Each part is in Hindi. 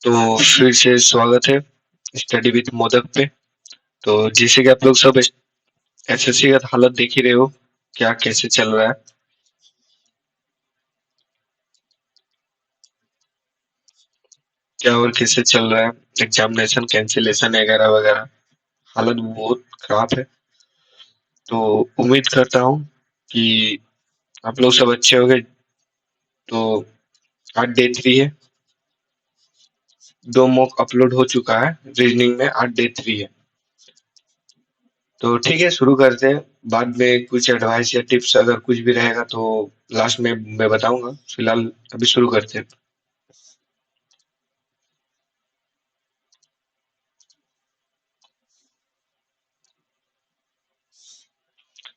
तो फिर से स्वागत है स्टडी विद मोदक पे। तो जैसे कि आप लोग सब एसएससी का हालत देख ही रहे हो, क्या कैसे चल रहा है, क्या और कैसे चल रहा है, एग्जामिनेशन कैंसिलेशन वगैरह वगैरह। हालत बहुत खराब है। तो उम्मीद करता हूँ कि आप लोग सब अच्छे हो गए। तो आज डे 3 है। 2 मॉक अपलोड हो चुका है रीजनिंग में, आज डे 3 है। तो ठीक है, शुरू करते हैं। बाद में कुछ एडवाइस या टिप्स अगर कुछ भी रहेगा तो लास्ट में मैं बताऊंगा। फिलहाल अभी शुरू करते हैं।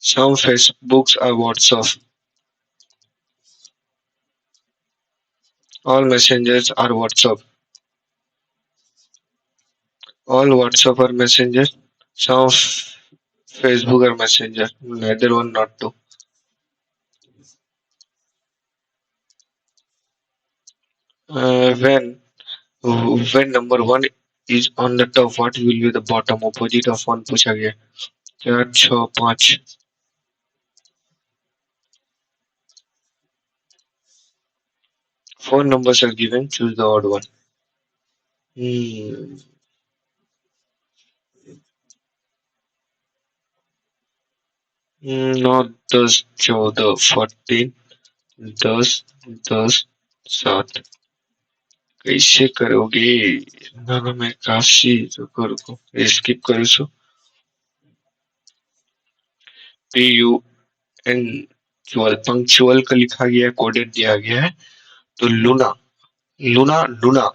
Some Facebooks are WhatsApp. All messengers are WhatsApp. All WhatsApp are Messenger. Some Facebook are Messenger. Neither one, not two. When number one is on the top, what will be the bottom opposite of one पूछा गया। 4 6 5। Four numbers are given. Choose the odd one. Hmm. 9 10 14 14 10 10 7। कैसे करोगे? ना ना, मैं काशी रुको रुको, स्किप करो सो। PUNCtual पंक्चुअल का लिखा गया है, कोडेड दिया गया है। तो Luna, Luna Luna,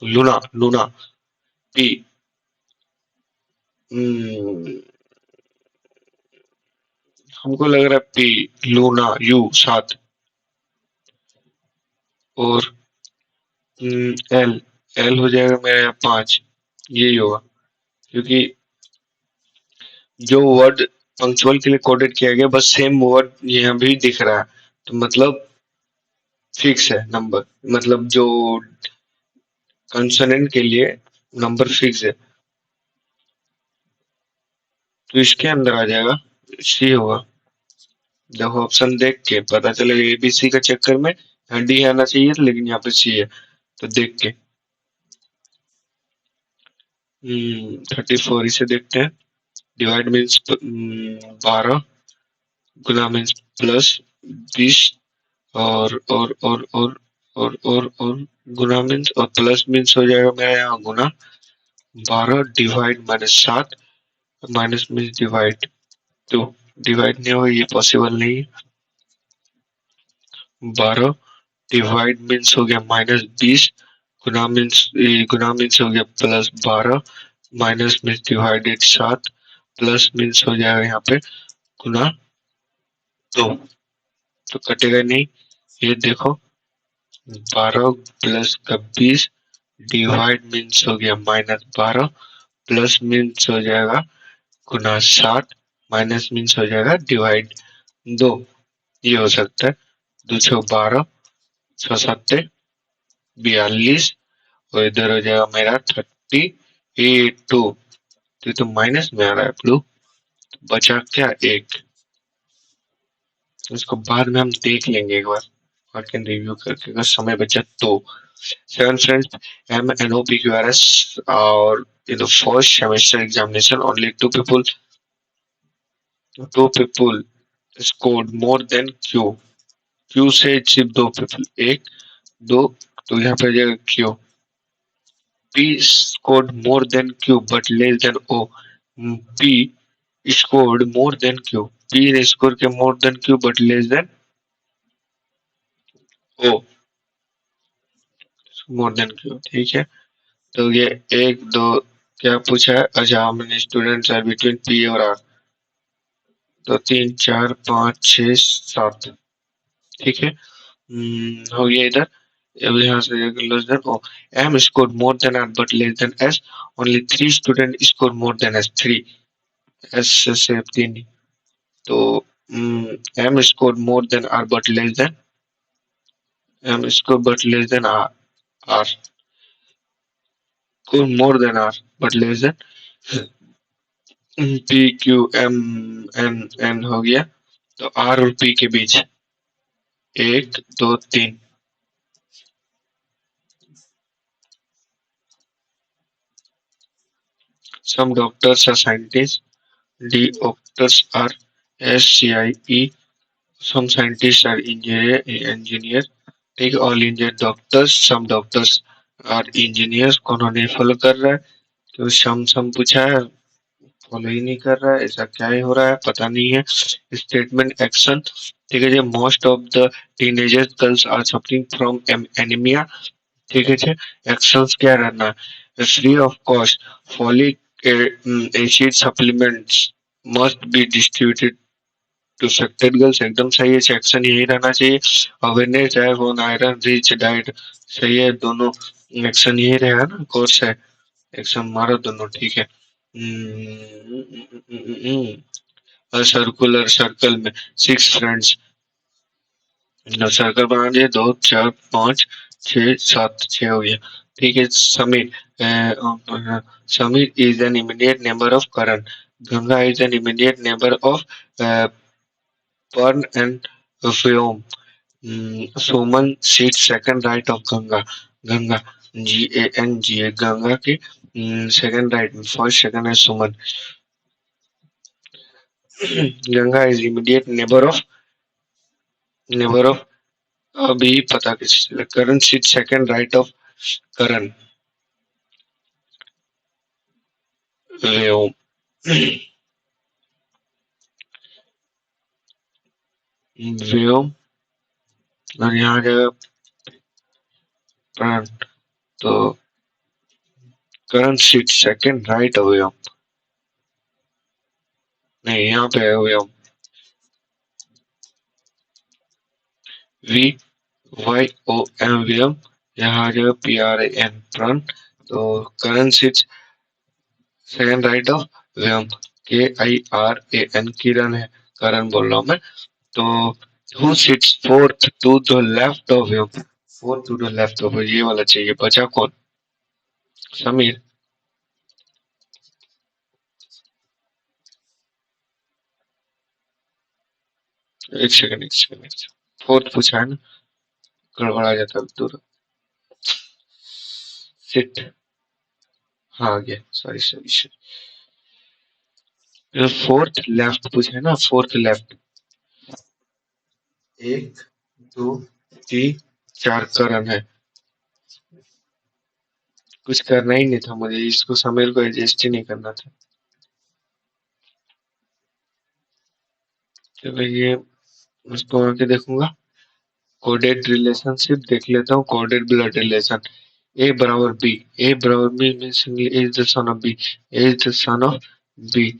Luna Luna. P, हमको लग रहा है पी, लूना यू 7। और एल, एल हो जाएगा मेरे यहाँ 5। यही होगा, क्योंकि जो वर्ड पंक्चुअल के लिए कोडेड किया गया बस सेम वर्ड यहाँ भी दिख रहा है। तो मतलब फिक्स है नंबर, मतलब जो कंसोनेंट के लिए नंबर फिक्स है। तो इसके अंदर आ जाएगा, सी होगा। देखो ऑप्शन देख के पता चलेगा, एबीसी का चक्कर में यहाँ डी आना चाहिए था लेकिन यहाँ पे सी है। तो देख के 34 इसे देखते हैं। डिवाइड मीन्स 12, गुना मीन्स +20, और गुना मीन्स और प्लस मीन्स हो जाएगा मेरा यहाँ गुना। 12 डिवाइड -7, माइनस मीन्स डिवाइड। तो डिवाइड नहीं होगा, ये पॉसिबल नहीं है। 12 डिवाइड मीन्स हो गया -20, गुना मीन्स हो गया +12, minus means divided 7, plus means हो जाएगा यहाँ पे गुना 2। तो कटेगा नहीं। ये देखो 12 प्लस का 20 डिवाइड मीन्स हो गया -12, प्लस मीन्स हो जाएगा गुना 7, माइनस मीन्स हो जाएगा डिवाइड 2। ये हो सकता है। 2 6 12, 6 7 42, और इधर हो जाएगा मेरा 32। तो ये तो माइनस में आ रहा है ब्लू। बचा क्या? एक। इसको बाद में हम देख लेंगे एक बार, और कैन रिव्यू करके अगर समय बचा तो। Seven friends MNOPQRS, और in the first semester examination only two people scored more than Q। Q से सिर्फ 2 people, एक दो, तो यहाँ पे आ जाएगा Q। P scored more than Q but less than O। P scored more than Q। P ने स्कोर किया more than Q but less than O। more than Q, ठीक है। तो ये एक दो क्या पूछा है? अच्छा, how many students are between P और आर। तो 3 4 5 6 7, ठीक है। हो गया इधर। अब यहाँ से less than O. M score more than R but less than S. Only 3 student score more than S, 3। S से 3। तो M score more than R but less than, M score but less than R, R. more than R but less than P Q M N हो गया। तो R और P के बीच 1 2 3। Some doctors are scientists, D doctors are SCIE, some scientists are engineer, ठीक है। All India doctors, some doctors are engineers. कौन नहीं फॉलो कर रहा है? तो सम पूछा है, फॉलो ही नहीं कर रहा है। ऐसा क्या ही हो रहा है, पता नहीं है। स्टेटमेंट एक्शन, ठीक है जी। Most of the teenagers girls are suffering from anaemia, ठीक है जी। एक्शंस क्या रहना है? Free of cost folic acid supplements must be distributed to affected girls, एकदम सही है। सेक्शन यही रहना चाहिए। Awareness drive on iron rich diet, सही है। दोनों एक्शन यही रहेगा ना, कोर्स है। एक्शन मारो दोनों, ठीक है। सर्कुलर सर्कल में 6 फ्रेंड्स, सर्कल बना दिए। 2 4 5 6 7, 6 हो गया, ठीक है। Sameer is an immediate neighbour of Karan. Ganga is an immediate neighbour of Pern and Vyom. Suman sits second right of Ganga. Ganga, Ganga, Ganga के second right में, first second है सुमन। Ganga is immediate neighbor of अभी पता किस। करण sits second right of करण। व्योम, व्योम और यहाँ आ जाएगा प्राण। तो करण sits second right of व्योम, नहीं यहाँ पे है व्योम। वी वाई ओ एम व्योम, यहाँ आ जाएगा पी आर ए एन प्राण। तो करण sits सेकंड राइट ऑफ व्योम। के आई आर ए एन किरण है, करण बोल रहा हूँ मैं। तो who sits fourth to the left of Vyom, fourth to the left of, ये वाला चाहिए। बचा कौन? समीर। एक सेकंड, फोर्थ पूछा है ना, गड़बड़ा जाता है दूर। सिट, हाँ आ गया, sorry sorry sorry. Fourth left पूछा है ना, फोर्थ लेफ्ट। 1 2 3 4 करण है। कुछ करना ही नहीं था मुझे, इसको समीर को एडजस्ट ही नहीं करना था। चलो ये उसको आके देखूंगा। कोडेड रिलेशनशिप देख लेता हूँ। कोडेड ब्लड रिलेशन, ए बराबर बी, ए बराबर B means A is the son of B, A is the son of B,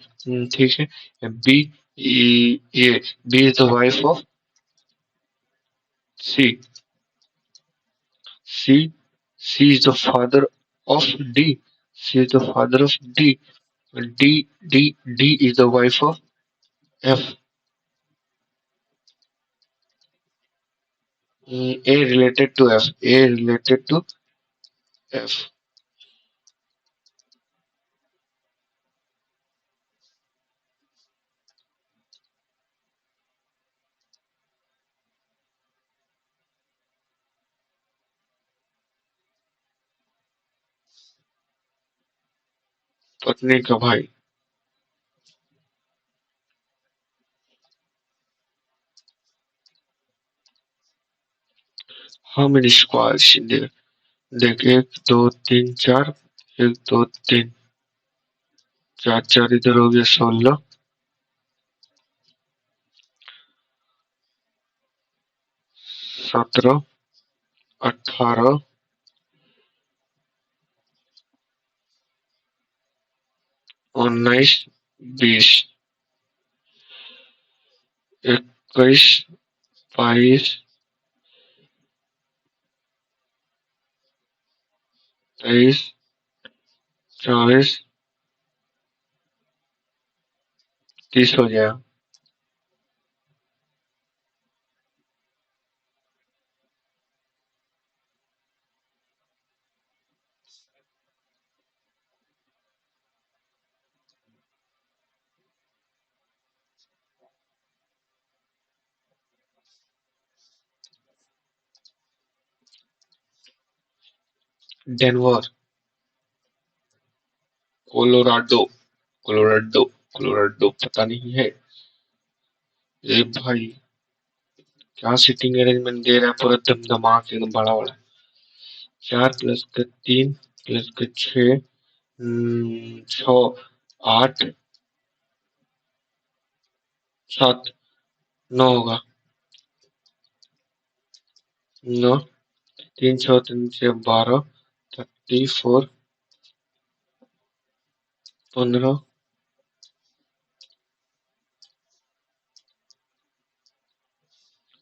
ठीक है। बी, ये B is the wife of C, C, C is the father of D, C is the father of D, D, D is the wife of F. A related to F, A related to F. पत्नी का भाई। How many squares in there? देख 1 2 3 4, 1 2 3 4 4 इधर हो गया 16, 17 18 19 20 21 22 23 24 30 हो गया। डेनवर, कोलोराडो, कोलोराडो, कोलोराडो पता नहीं है। ये भाई क्या सीटिंग अरेंजमेंट दे रहा है, पूरा दमदमा के एकदम बड़ा बड़ा। 4 + 3 + 6, 6, 8, 7, 9 होगा। 9, 3 × 6 = 12, 34, 15,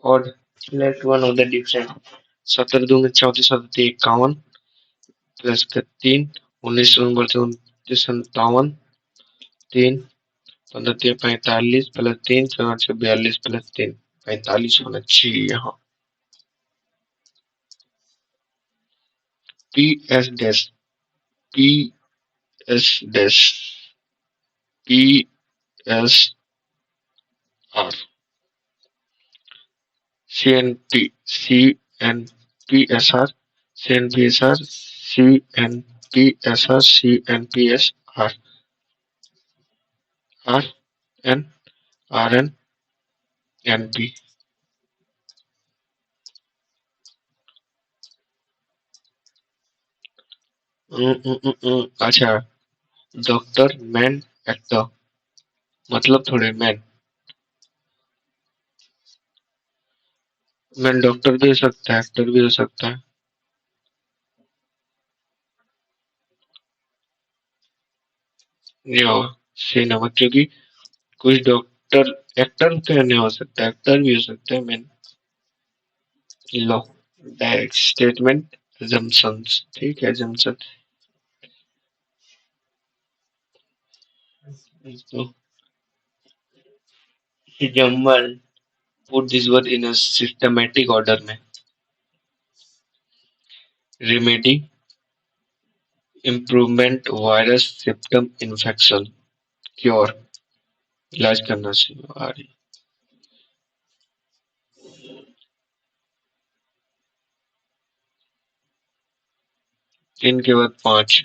और select one of the different। 17 × 2 = 34, 51, +3, 19 × 2 = 29, 57, 3, 15 × 3 = 45, +3, 4 × 42 + 3, 45 होना चाहिए यहाँ। PS dash, PS dash, PSR, CNP, CNPSR, CNPSR, CNPSR, CNPSR, RN, RN, NP। अच्छा, डॉक्टर मैन एक्टर, मतलब थोड़े मैन। मैन डॉक्टर भी हो सकता है, एक्टर भी हो सकता है। नहीं होगा, सही ना, क्योंकि कुछ डॉक्टर एक्टर तो नहीं हो सकता, एक्टर भी हो सकता है मैन। लो, डायरेक्ट स्टेटमेंट, assumptions, ठीक है, assumption। तो जम्मल put this word in a systematic order में। Remedy, improvement, virus, symptom, infection, cure, इलाज करना चाहिए। आ रही 3 के बाद 5,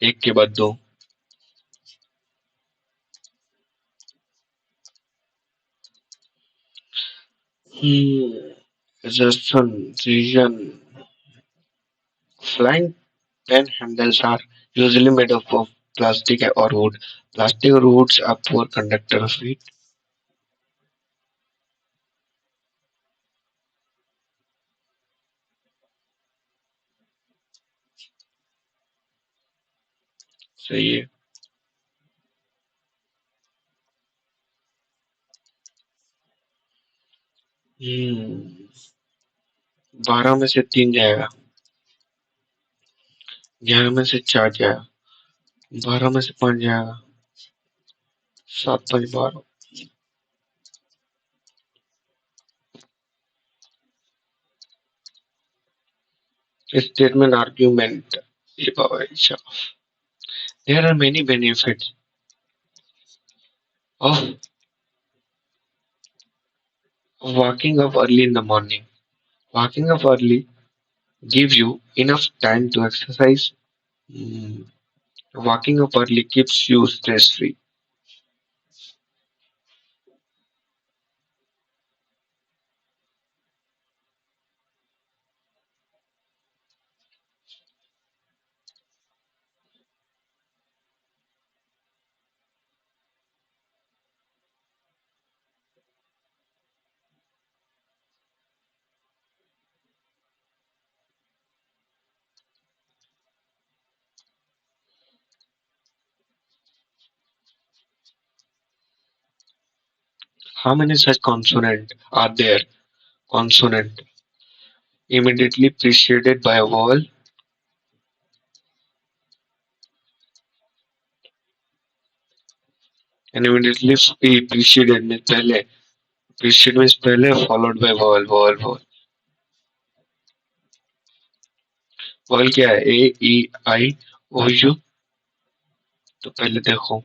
1 के बाद 2। Resistance, region, flying pen handles are usually made up of plastic or wood. Plastic or woods are poor conductor of heat। सही है। 12 में से 3 जाएगा, 11 में से 4 जाएगा, 12 में से 5 जाएगा, 7, 5, 12। Statement argument। ये बाबा अच्छा। There are many benefits of waking up early in the morning। Waking up early gives you enough time to exercise। Hmm, Waking up early keeps you stress free। How many such consonants are there? Consonant immediately preceded by a vowel, and immediately preceded means पहले, precede means पहले, followed by vowel, vowel, vowel। vowel क्या है? A, E, I, O, U। तो पहले देखो,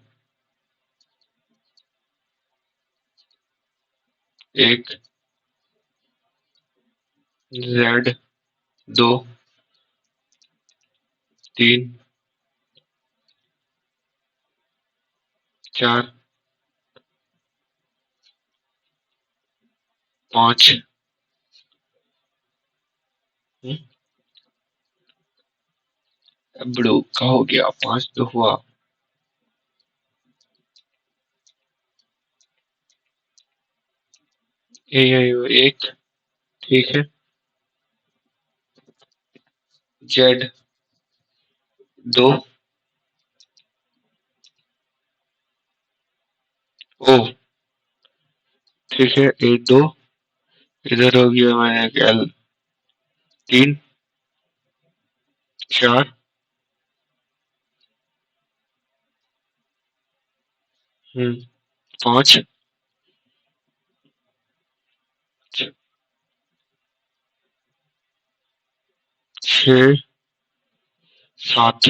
1, Z, 2, तीन, चार, पाँच। हम्म, बड़ो का हो गया, पाँच तो हुआ। ये एक, ठीक है। जेड दो, ओ, ठीक है। ए दो, इधर हो गया मैंने एल तीन, चार, पाँच, छः, सात।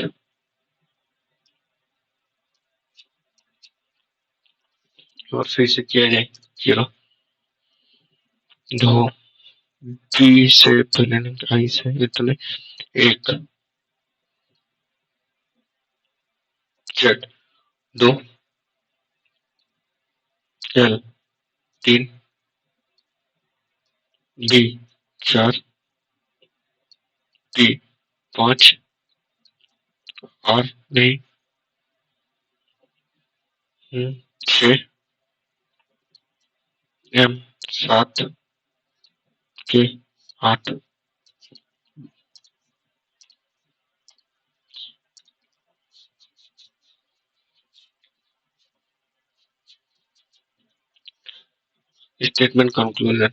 और फिर से किया जाए। जीरो, दो, बी से पहले नहीं, आई से इतने, एक, जेड दो, एल तीन, बी चार, टी पाँच, आर नहीं, छः, एम सात, के आठ। Statement conclusion.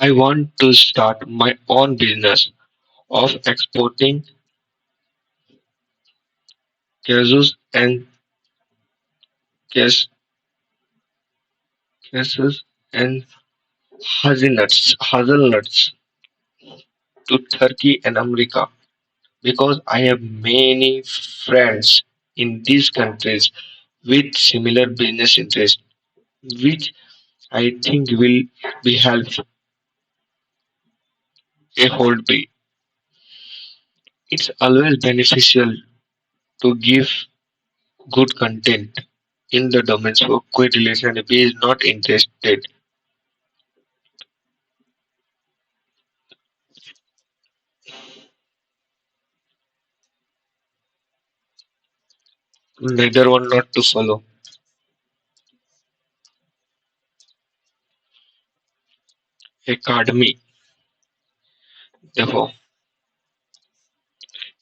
I want to start my own business of exporting cashews and cas- cashews and hazelnuts to Turkey and America because I have many friends in these countries with similar business interests, which I think will be helpful. A whole be. It's always beneficial to give good content in the domains for quick relationship is not interested. Neither one not to follow. Academy. देखो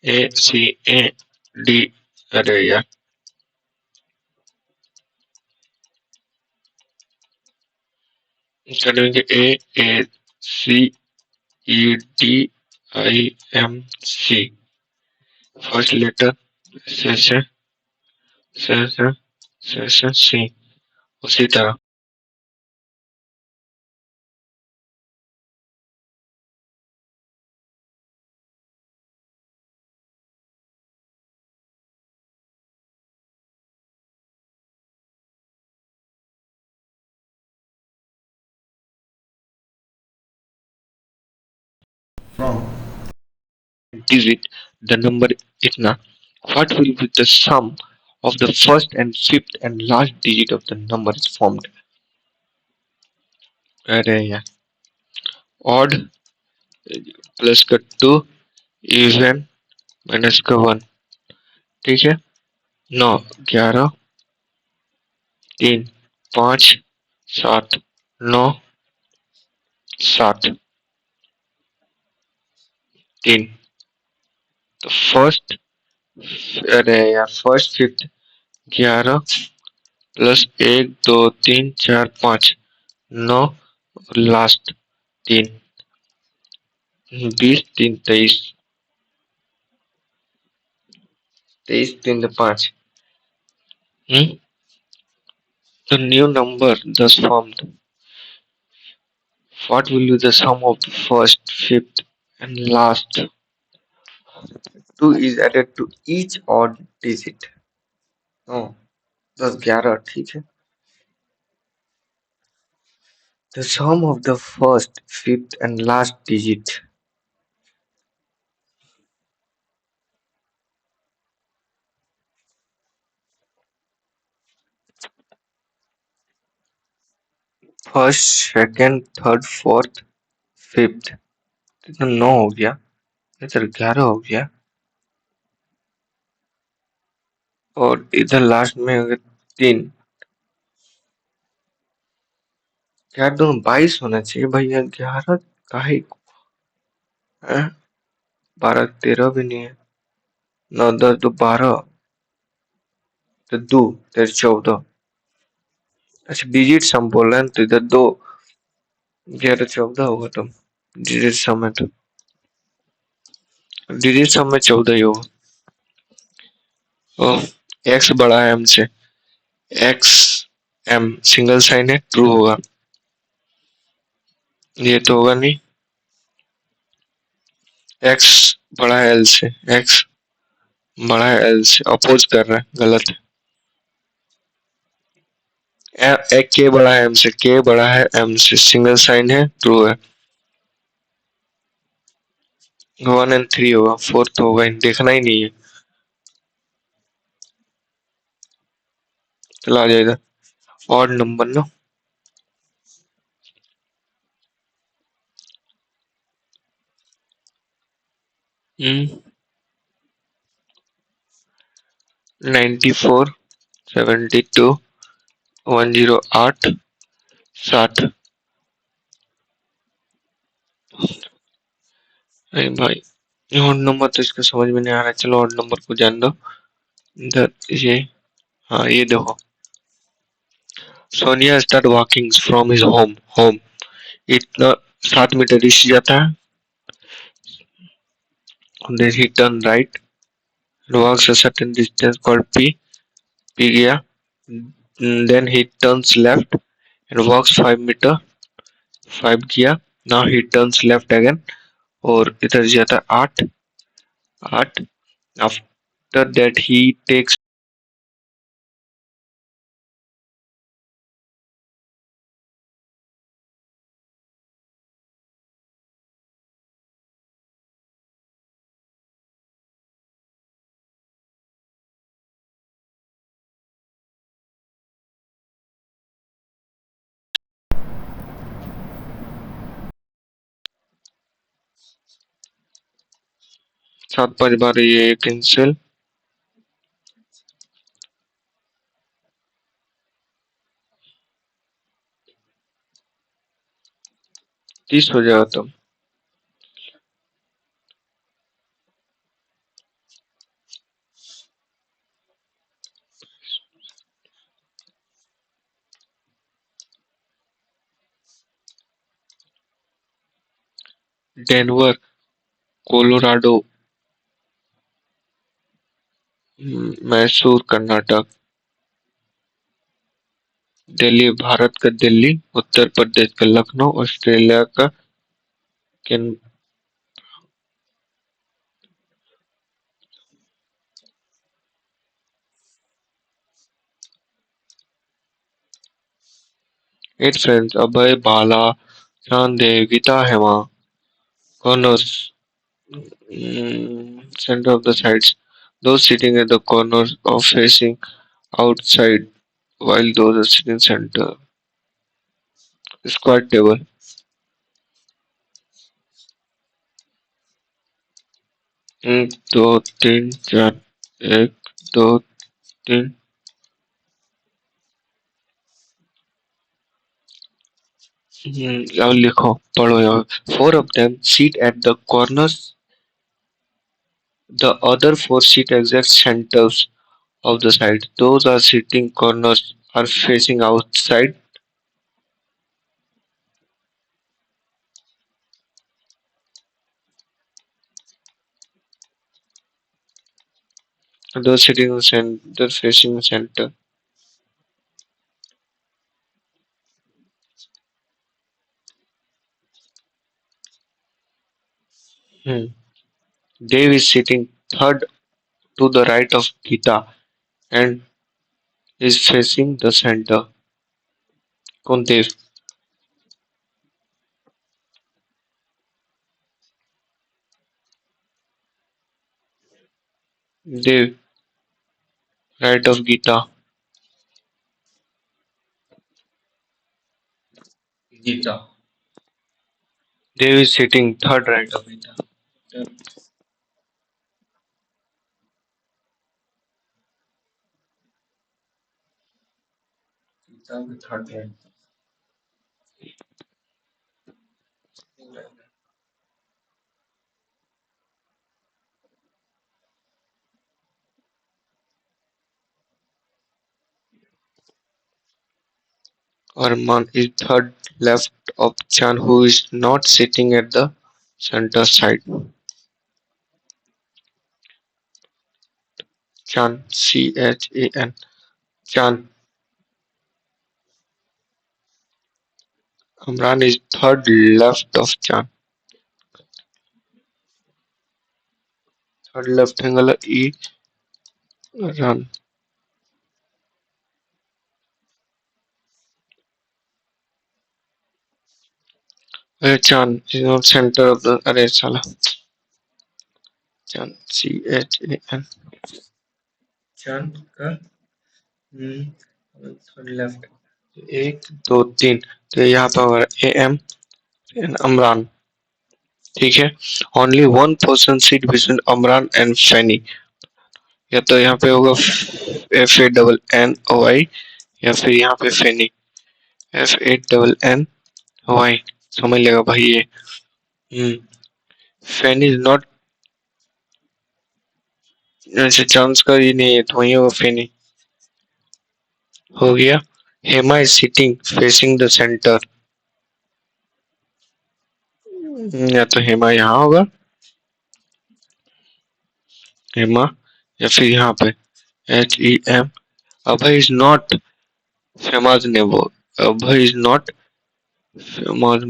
ACAD, अरे यार, academy के AACEDIMC, फर्स्ट लेटर से से सी, उसी तरह। from Digit the number itna. What will be the sum of the first and fifth and last digit of the number is formed? अरे यार, odd प्लस का टू, इवन माइनस का वन, ठीक है। नौ, ग्यारह, तीन, पाँच, सात, नौ, सात, तीन। तो फर्स्ट, अरे यार, फर्स्ट फिफ्थ, ग्यारह प्लस एक दो तीन चार पाँच, नौ, और लास्ट तीन, बीस, तीन तेईस, तेईस तीन पाँच। हम्म the new number thus formed. What will be the sum of the first, fifth, and last? Two is added to each odd digit. Oh, 10, 11, ठीक है। The sum of the first, fifth, and last digit. First, second, third, fourth, fifth. कितना 9 हो गया, इधर 11 हो गया और इधर लास्ट में हो गया 3। यार दोनों 22 होना चाहिए भैया, 11 काहे को है? 12 13 भी नहीं है। 9 10 तो 12, तो 2 तेरे 14। अच्छा डिजिट सम बोल रहे हैं तो इधर 2 11 14 होगा तो डिजिट सम है तो डिजिट सम में 14 ही होगा। ओ, एक्स बड़ा है एम से, एक्स एम सिंगल साइन है, ट्रू होगा। ये तो होगा नहीं, एक्स बड़ा है एल से, एक्स बड़ा है एल से, अपोज कर रहा है, गलत है। एक के बड़ा है एम से, के बड़ा है एम से, सिंगल साइन है, ट्रू है। 1 एंड 3 होगा, फोर्थ होगा देखना ही नहीं है। चला आ जाएगा ऑड नंबर ना। 94 72 108 60। अरे भाई ऑड नंबर तो इसका समझ में नहीं आ रहा, चलो ऑड नंबर को जान दो। इधर ये, हाँ ये देखो, Sonia start walking from his home, home इतना 7 मीटर रीच जाता है, then he turn right and walks a certain distance called P, P गया, then he turns left and walks 5 metre, 5 किया, now he turns left again और इधर जाता है 8, 8, after that he takes, 7 5 बार ये कैंसिल, 30 हो जाएगा तो। डेनवर कोलोराडो, मैसूर कर्नाटक, दिल्ली भारत का दिल्ली, उत्तर प्रदेश का लखनऊ, ऑस्ट्रेलिया का कैन। Eight friends Abhay Bala Chande Geeta Hema corners, center of the sides, those sitting at the corners of facing outside while those are sitting center. Squat table, 1 2 3 4, 1 2 3। अब लिखो पढ़ो यहाँ। Four of them sit at the corners, the other four sit exact centers of the side. Those are sitting corners are facing outside. Those sitting in the center facing the center. Hmm. Dave is sitting third to the right of Gita and is facing the center. कौन देव? देव right of Gita. Gita. Dev is sitting third right of Gita. Gita के third right. Arman is third left of Chan, who is not sitting at the center side. Chan, Chan, Chan. Amran is third left of Chan. Third left angle E run. Chan is not center of the array. Sala. Chan, Chan. Chan का थर्ड लेफ्ट एक दो तीन तो यहाँ पर होगा AM and Amran. ठीक है. Only one person sit between Amran and Fanny. या तो यहाँ पे होगा FANNOY या फिर यहाँ पे Fanny FANNOY. समझ लेगा भाई ये. Fanny is not. ऐसे चांस का ही नहीं है तो वही होगा Fanny. हो गया. Hema is sitting facing the center. या तो हेमा यहाँ होगा हेमा या फिर यहाँ पे HEM. Abhay is not famous नेबो. Abhay is not famous.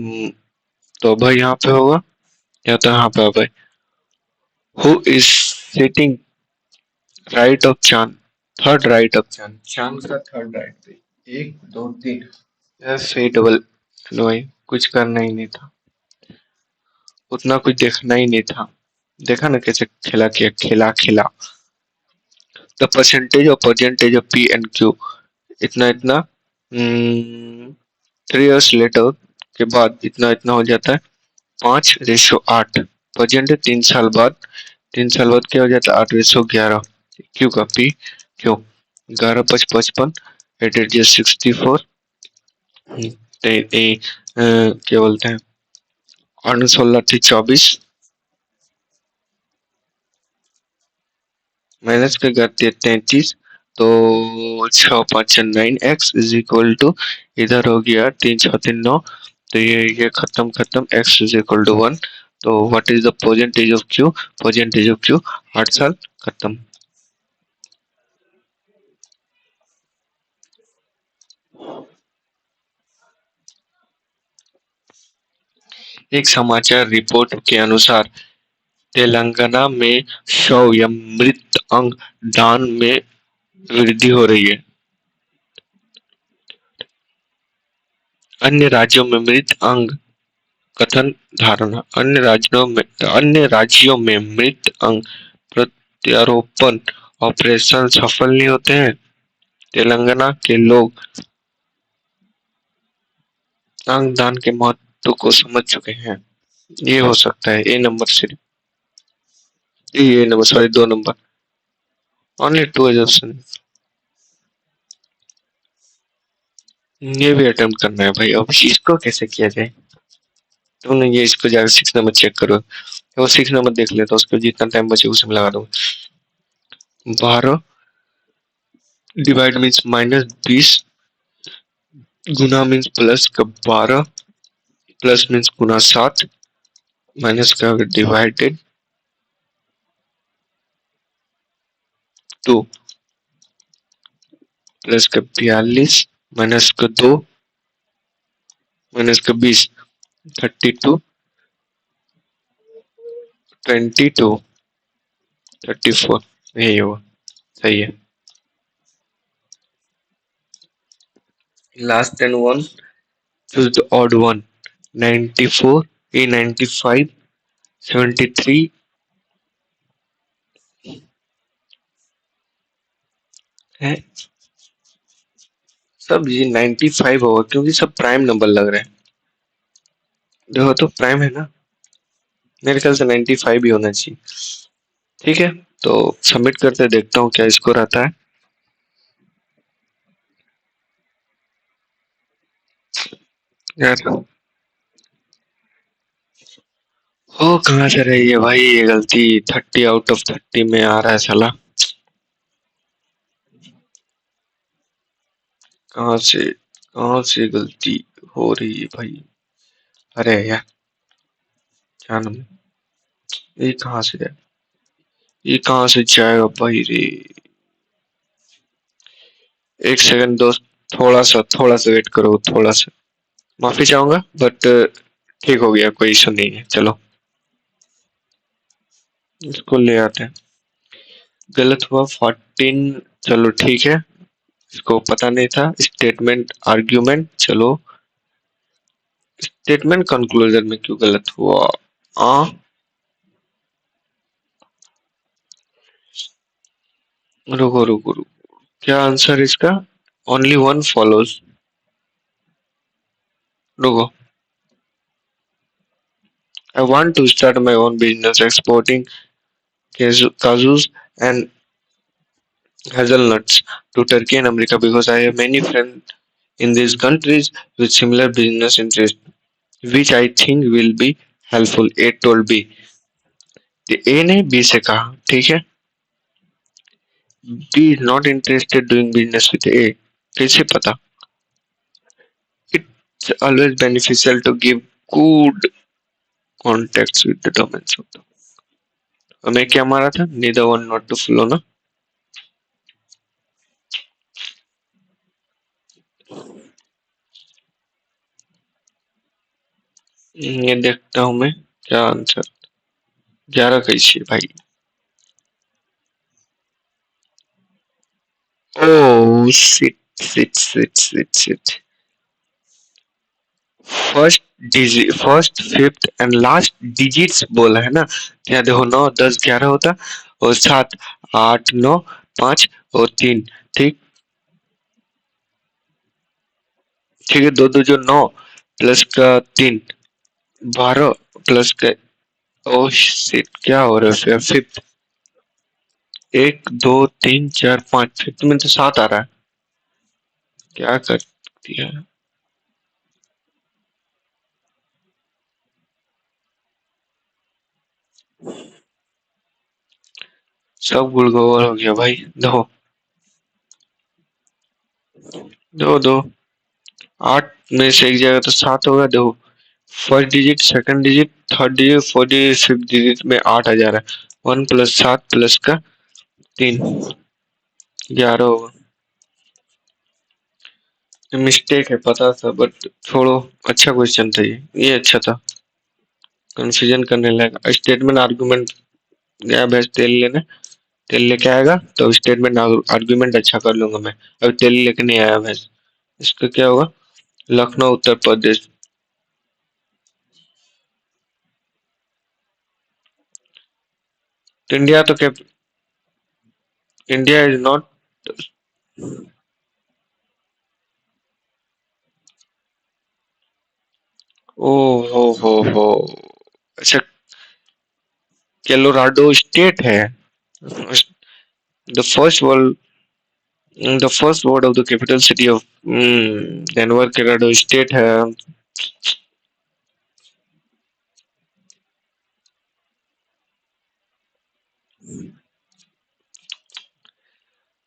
तो अभय यहाँ पे होगा या तो यहाँ पे Abhay. Who is sitting right of Chand. Third right of Chand. Chand का थर्ड राइट पे एक दो तीन FA कुछ करना ही नहीं था. उतना कुछ देखना ही नहीं था. देखा ना कैसे खेला किया. खेला खेला. The percentage of P and Q. इतना इतना 3 years लेटर के बाद इतना इतना हो जाता है 5:8. प्रेजेंट 3 साल बाद क्या हो जाता है 8:11. क्यू का P क्यू 11:55 8 64. क्या बोलते हैं 8 16 माइनस पे करते हैं 33. तो 6 5 9 x इज इक्वल टू इधर हो गया 3 6 3 9. तो ये खत्म x इज इक्वल टू 1. तो what is the percentage of Q. Percentage of Q 8 साल खत्म. एक समाचार रिपोर्ट के अनुसार तेलंगाना में शव या मृत अंग दान में वृद्धि हो रही है. अन्य राज्यों में मृत अंग कथन धारणा. अन्य राज्यों में मृत अंग प्रत्यारोपण ऑपरेशन सफल नहीं होते हैं. तेलंगाना के लोग अंग दान के महत्व को समझ चुके हैं. ये हो सकता है A नंबर सिर्फ. ये number sorry 2 number. Only 2 is option. ये भी अटेम्प्ट करना है भाई. अब इसको कैसे किया जाए. तुमने ये इसको जाकर 6 नंबर चेक करो. वो 6 नंबर देख लेता उसको जितना टाइम बचे उसमें लगा दो. 12 डिवाइड मीन्स -20 गुना मीन्स प्लस का 12 प्लस मीन्स गुना 7 माइनस का डिवाइडेड 2 प्लस का 42 माइनस का 2 माइनस का 20 32 22 34. यही होगा. सही है. Last and one, choose the odd one. 94, A95, 73 है. सब ये 95 होगा क्योंकि सब प्राइम नंबर लग रहे हैं. देखो तो प्राइम है ना, मेरे ख्याल से 95 ही होना चाहिए। ठीक है, तो सबमिट करते देखता हूँ क्या स्कोर आता है। यार हो कहाँ से रही है भाई ये गलती, 30 आउट ऑफ 30 में आ रहा है साला, कहाँ से गलती हो रही है भाई। अरे यार, क्या नाम है? ये कहाँ से है, ये कहाँ से जाएगा भाई रे। एक सेकंड दोस्त, थोड़ा सा वेट करो, थोड़ा सा। माफी चाहूंगा बट ठीक हो गया, कोई इशू नहीं है, चलो इसको ले आते हैं। गलत हुआ 14, चलो ठीक है, इसको पता नहीं था। स्टेटमेंट आर्ग्यूमेंट, चलो स्टेटमेंट कंक्लूजन में क्यों गलत हुआ। आ रुको, क्या आंसर इसका, ओनली वन फॉलोज। रुको, I want to start my own business exporting काजूस and hazelnuts to Turkey and America because I have many friends in these countries with similar business interests, which I think will be helpful. A told B. A ने B से कहा, ठीक है, B is not interested doing business with A. कैसे पता? It's always beneficial to give good contacts with the domains of the. हमें क्या मारा था? Neither one not to follow ना? ये देखता हूँ मैं क्या आंसर। 11 कैसी भाई? Oh shit. First fifth and last digits बोला है ना, यहाँ देखो 9 10 11 होता, और 7 8 9 5 और 3। ठीक, ठीक है, दो दो जो 9 प्लस का 3 12 प्लस का, ओ शिट क्या हो रहा है फिर फिफ्थ, 1 2 3 4 5, फिफ्थ में तो 7 आ रहा है, क्या कर दिया। सब गुड़गोबर हो गया भाई, दो दो दो 8 में से एक जगह तो 7 होगा, देखो first digit second digit third digit fourth digit fifth digit में 8 आ जा रहा है, 1 + 7 प्लस का 3 11 होगा। मिस्टेक है पता था बट छोड़ो, अच्छा क्वेश्चन था ये अच्छा था। कंफ्यूजन करने लगा। स्टेटमेंट आर्गुमेंट गया भैंस तेल लेने, तेल लेके आएगा तो स्टेटमेंट आर्गुमेंट अच्छा कर लूंगा मैं। अब तेल लेके नहीं आया भैंस, इसका क्या होगा? लखनऊ उत्तर प्रदेश। इंडिया तो क्या, इंडिया इज नॉट। ओ हो अच्छा, कोलोराडो स्टेट है। The first word, the first word of the capital city of Denver, Colorado state है।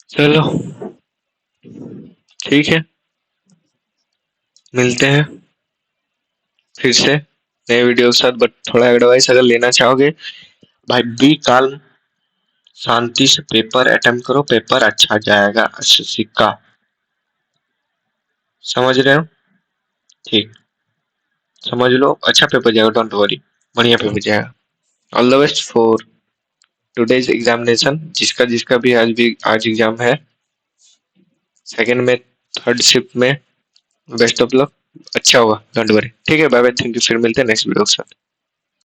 चलो ठीक है, मिलते हैं फिर से नए वीडियो के साथ। बट थोड़ा एडवाइस अगर लेना चाहोगे भाई, बी काल, शांति से पेपर अटेम्प्ट करो, पेपर अच्छा जाएगा, अच्छा सिक्का, समझ रहे हो? ठीक, समझ लो, अच्छा पेपर जाएगा, डोंट वरी, बढ़िया पेपर जाएगा। All the best for today's examination, जिसका जिसका भी आज एग्जाम है, सेकंड में थर्ड शिफ्ट में, बेस्ट ऑफ लक, अच्छा होगा, डोंट वरी। ठीक है, बाय बाय, थैंक यू, फिर मिलते हैं नेक्स्ट वीडियो के साथ।